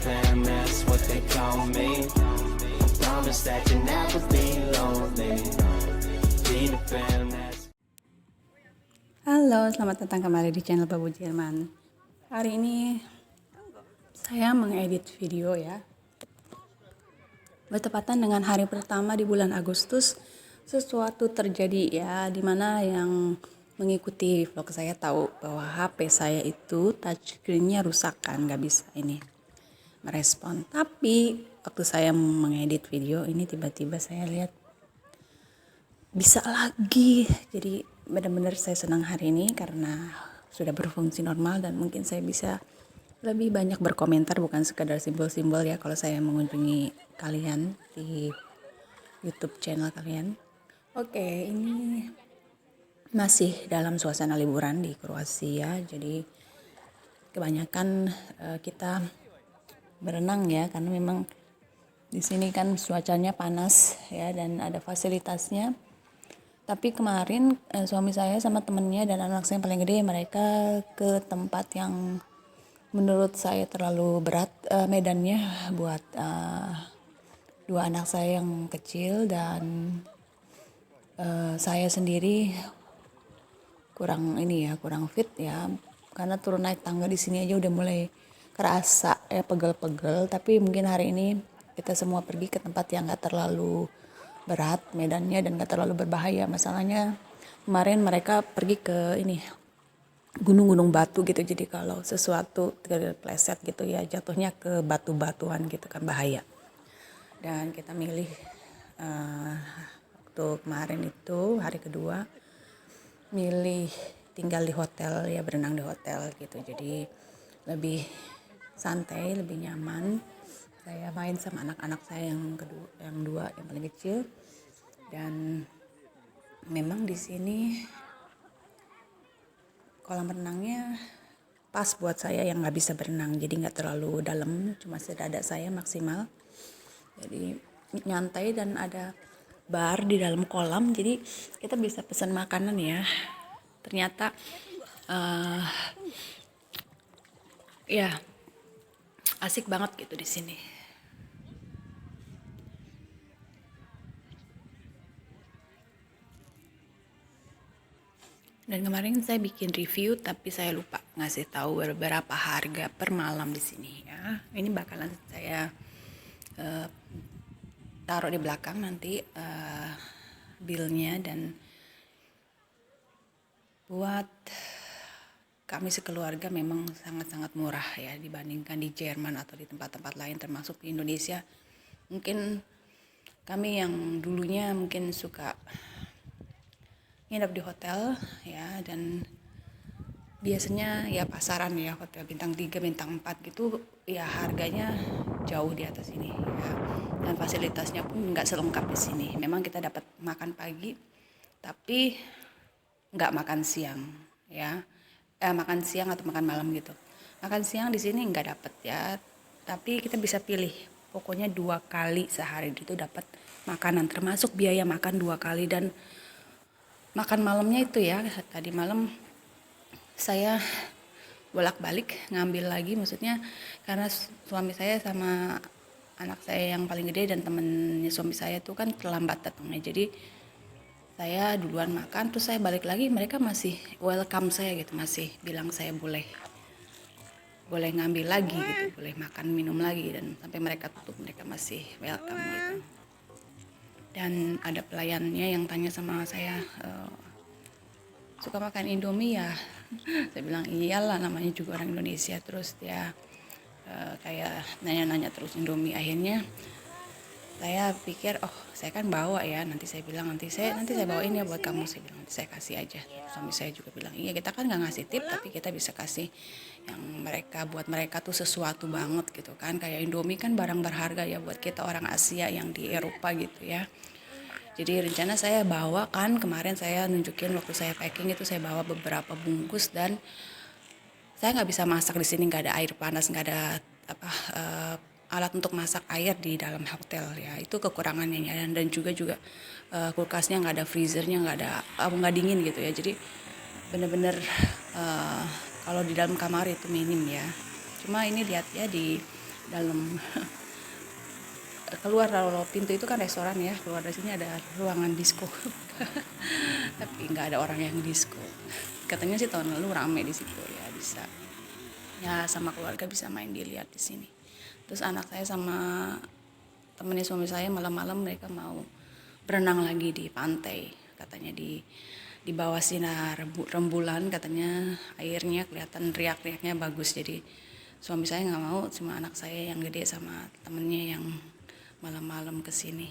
fam, that's what they call me. Promise that you'll never be lonely. Be the fam, that's... Halo, selamat datang kembali di channel Babu Jerman. Hari ini saya mengedit video ya. Bertepatan dengan hari pertama di bulan Agustus, sesuatu terjadi ya, dimana yang mengikuti vlog saya tahu bahwa HP saya itu touchscreen-nya rusak kan, nggak bisa ini merespon. Tapi waktu saya mengedit video ini tiba-tiba saya lihat bisa lagi. Jadi benar-benar saya senang hari ini karena sudah berfungsi normal dan mungkin saya bisa lebih banyak berkomentar, bukan sekedar simbol-simbol ya kalau saya mengunjungi kalian di YouTube channel kalian. Oke, ini masih dalam suasana liburan di Kroasia. Jadi kebanyakan kita berenang ya, karena memang di sini kan cuacanya panas ya dan ada fasilitasnya. Tapi kemarin suami saya sama temennya dan anak saya yang paling gede, mereka ke tempat yang menurut saya terlalu berat medannya buat dua anak saya yang kecil dan saya sendiri kurang fit ya, karena turun naik tangga di sini aja udah mulai kerasa ya pegel-pegel. Tapi mungkin hari ini kita semua pergi ke tempat yang gak terlalu berat medannya dan gak terlalu berbahaya. Masalahnya kemarin mereka pergi ke ini gunung-gunung batu gitu, jadi kalau sesuatu terpleset gitu ya jatuhnya ke batu-batuan gitu kan, bahaya. Dan kita milih waktu kemarin itu hari kedua milih tinggal di hotel ya, berenang di hotel gitu, jadi lebih santai, lebih nyaman. Saya main sama anak-anak saya yang dua yang paling kecil, dan memang di sini kolam renangnya pas buat saya yang nggak bisa berenang, jadi nggak terlalu dalam, cuma sedada saya maksimal. Jadi nyantai dan ada bar di dalam kolam, jadi kita bisa pesan makanan ya. Ternyata ya asik banget gitu di sini. Dan kemarin saya bikin review tapi saya lupa ngasih tahu berapa harga per malam di sini ya. Ini bakalan saya taruh di belakang nanti billnya. Dan buat kami sekeluarga memang sangat-sangat murah ya dibandingkan di Jerman atau di tempat-tempat lain termasuk di Indonesia. Mungkin kami yang dulunya mungkin suka nginep di hotel ya, dan biasanya ya pasaran ya, hotel bintang 3, bintang 4 gitu ya, harganya jauh di atas ini ya. Dan fasilitasnya pun nggak selengkap di sini. Memang kita dapat makan pagi tapi nggak makan siang ya, makan siang atau makan malam gitu. Makan siang di sini nggak dapat ya, tapi kita bisa pilih. Pokoknya 2 kali sehari itu dapat makanan, termasuk biaya makan 2 kali. Dan makan malamnya itu ya, tadi malam saya bolak-balik ngambil lagi, maksudnya karena suami saya sama anak saya yang paling gede dan temennya suami saya tuh kan terlambat datangnya, jadi saya duluan makan terus saya balik lagi, mereka masih welcome saya gitu, masih bilang saya boleh ngambil lagi gitu, boleh makan minum lagi, dan sampai mereka tutup mereka masih welcome gitu. Dan ada pelayannya yang tanya sama saya, suka makan Indomie ya? Saya bilang iyalah, namanya juga orang Indonesia. Terus dia kayak nanya-nanya terus Indomie. Akhirnya saya pikir, oh saya kan bawa ya, nanti saya bilang nanti saya bawain ya buat kamu. Saya bilang nanti saya kasih aja. Suami saya juga bilang iya, kita kan nggak ngasih tip tapi kita bisa kasih yang buat mereka tuh sesuatu banget gitu kan. Kayak Indomie kan barang berharga ya buat kita orang Asia yang di Eropa gitu ya. Jadi rencana saya bawa kan, kemarin saya nunjukin waktu saya packing itu saya bawa beberapa bungkus, dan saya nggak bisa masak di sini, nggak ada air panas, nggak ada alat untuk masak air di dalam hotel ya, itu kekurangannya ya. Dan juga kulkasnya nggak ada, freezernya nggak dingin gitu ya. Jadi bener-bener kalau di dalam kamar itu minim ya. Cuma ini lihat ya, di dalam keluar kalau pintu itu kan restoran ya, keluar dari sini ada ruangan disco. Tapi nggak ada orang yang disco. Katanya sih tahun lalu rame di situ ya, bisa ya sama keluarga bisa main dilihat di sini. Terus anak saya sama temennya suami saya malam-malam mereka mau berenang lagi di pantai, katanya di bawah sinar rembulan, katanya airnya kelihatan riak-riaknya bagus. Jadi suami saya nggak mau, cuma anak saya yang gede sama temennya yang malam-malam kesini.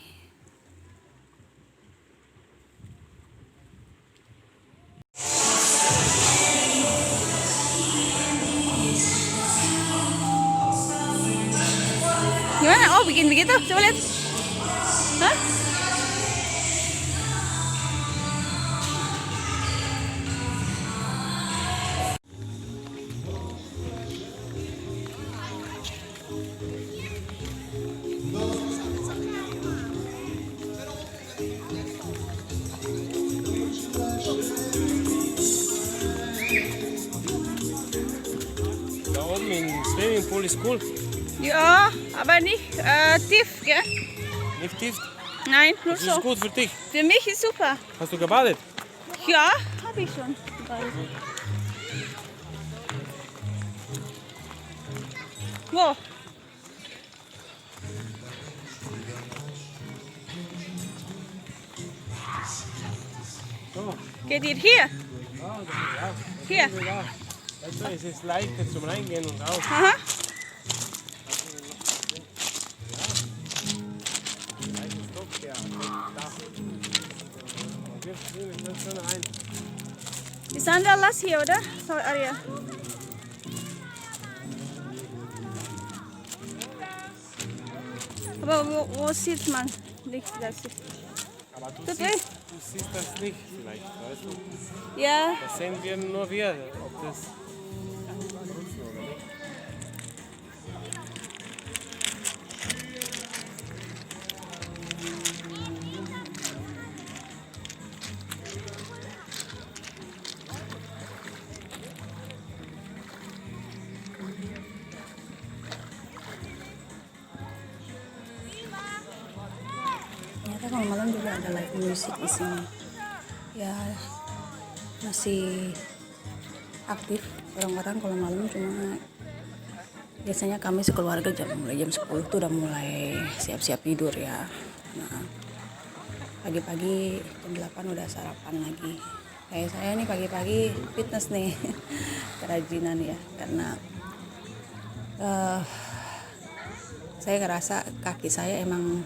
Gimana? Oh, bikin begitu? Coba lihat. Hah? Da oben im Swimmingpool ist cool. Ja, aber nicht tief, gell? Nicht tief. Nein, nur Das ist so. gut für dich. Für mich ist super. Hast du gebadet? Ja, habe ich schon. Wo? So. Geht ihr hier? Ah, das ist ja. Hier. Ja. Weißt du, es ist leichter zum Reingehen und raus. Aha. Leichter Stock, ja. Da. Wirfst du das schon rein. Die Sandal lass hier, oder? So, Arya. Aber wo sieht man nicht? Das ist. Aber du Tut siehst das nicht vielleicht, weißt du? Ja, Das sehen wir nur wir, ob das nutzen oder nicht. Ternyata kalau malam juga ada live music di sini. Ya masih aktif orang-orang kalau malam, cuma biasanya kami sekeluarga mulai jam 10 tuh udah mulai siap-siap tidur ya. Nah, pagi-pagi jam 8 udah sarapan lagi. Kayak saya nih pagi-pagi fitness nih, kerajinan ya, karena saya ngerasa kaki saya emang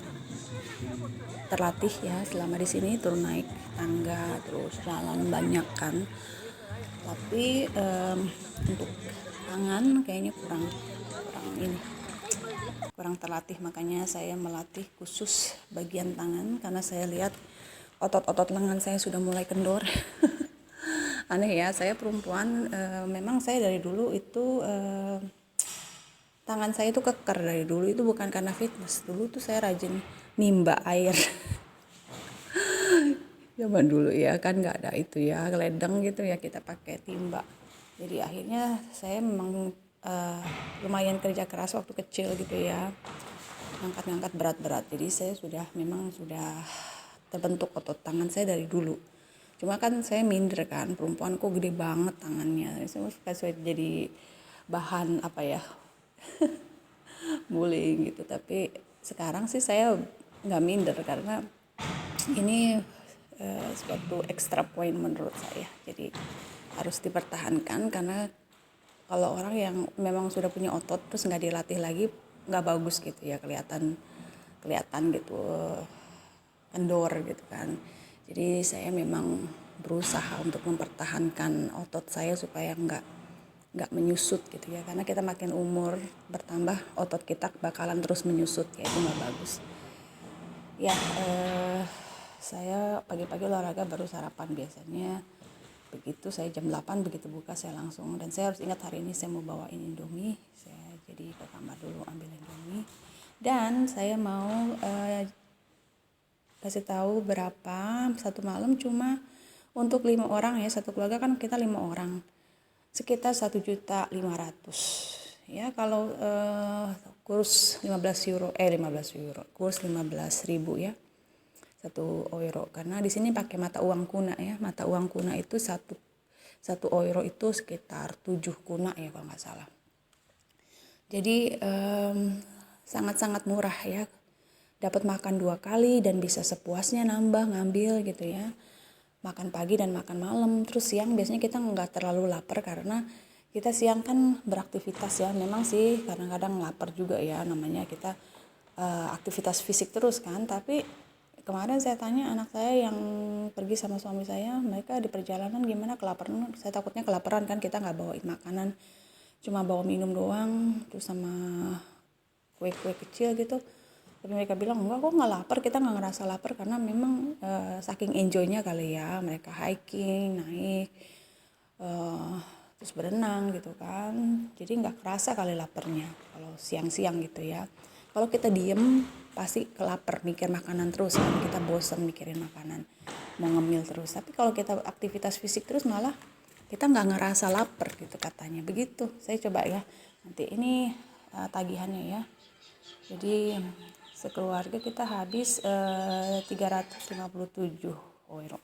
terlatih ya selama di sini, turun naik tangga terus jalan banyak kan, tapi untuk tangan kayaknya kurang terlatih, makanya saya melatih khusus bagian tangan karena saya lihat otot-otot lengan saya sudah mulai kendor. Aneh ya, saya perempuan, memang saya dari dulu itu tangan saya itu keker dari dulu, itu bukan karena fitness. Dulu tuh saya rajin nimba air. Zaman dulu ya kan nggak ada itu ya, ledeng gitu ya, kita pakai timba. Jadi akhirnya saya memang lumayan kerja keras waktu kecil gitu ya, ngangkat-ngangkat berat-berat. Jadi saya memang sudah terbentuk otot tangan saya dari dulu. Cuma kan saya minder kan, perempuan kok gede banget tangannya. Saya suka jadi bahan apa ya, bullying gitu. Tapi sekarang sih saya nggak minder karena ini suatu extra point menurut saya. Jadi harus dipertahankan, karena kalau orang yang memang sudah punya otot terus nggak dilatih lagi nggak bagus gitu ya, kelihatan gitu kendor gitu kan. Jadi saya memang berusaha untuk mempertahankan otot saya supaya nggak menyusut gitu ya, karena kita makin umur bertambah otot kita bakalan terus menyusut ya, itu nggak bagus ya. Saya pagi-pagi olahraga baru sarapan biasanya begitu, saya jam 8 begitu buka saya langsung, dan saya harus ingat hari ini saya mau bawain Indomie. Saya jadi ke kamar dulu ambil Indomie, dan saya mau kasih tahu berapa satu malam cuma untuk 5 orang ya, satu keluarga kan kita 5 orang, sekitar 1.500.000 ya. Kalau kurs 15 euro, kurs 15.000 ya. 1 euro, karena di sini pakai mata uang kuna ya. Mata uang kuna itu 1 euro itu sekitar 7 kuna ya kalau nggak salah. Jadi sangat-sangat murah ya. Dapat makan 2 kali dan bisa sepuasnya ngambil gitu ya. Makan pagi dan makan malam. Terus siang biasanya kita nggak terlalu lapar karena kita siang kan beraktivitas ya. Memang sih kadang-kadang lapar juga ya, namanya kita aktivitas fisik terus kan. Tapi kemarin saya tanya anak saya yang pergi sama suami saya, mereka di perjalanan gimana, kelaparan? Saya takutnya kelaparan kan, kita nggak bawain makanan, cuma bawa minum doang, terus sama kue-kue kecil gitu. Tapi mereka bilang, enggak kok nggak lapar, kita nggak ngerasa lapar karena memang saking enjoynya kali ya, mereka hiking, naik, terus berenang gitu kan. Jadi nggak kerasa kali laparnya kalau siang-siang gitu ya. Kalau kita diem pasti kelaper, mikir makanan terus kan, kita bosan mikirin makanan, mau ngemil terus. Tapi kalau kita aktivitas fisik terus malah kita nggak ngerasa lapar gitu katanya begitu. Saya coba ya nanti ini tagihannya ya. Jadi sekeluarga kita habis 357 euro.